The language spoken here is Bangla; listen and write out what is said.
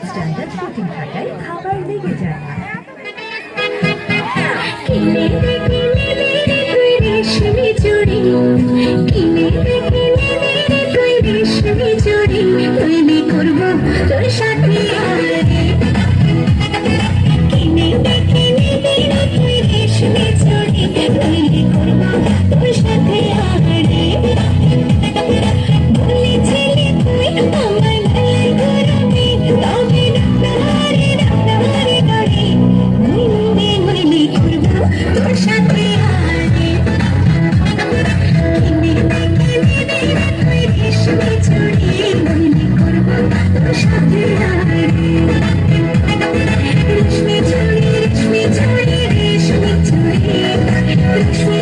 স্ট্যান্ডার্ড প্রোটিন থাকায় খাবার লেগে যায় না। কিনে দে তুই রেশমি চুড়ি, কিনে দে তুই রেশমি চুড়ি, তৈরি করবো তোর সাথে আরে। কিনে দে তুই রেশমি চুড়ি, তৈরি করবো তোর সাথে আরে। বলেছিলি তুই আমার বেলায় গরমে, তবে রান্নাঘরে ঘরে নইলে করবো তোর সাথে আরে। কিনে দে তুই রেশমি চুড়ি, নইলে করবো তোর সাথে আরে। রেশমি চুড়ি রেশমি চুড়ি রেশমি চুড়ি রেশমি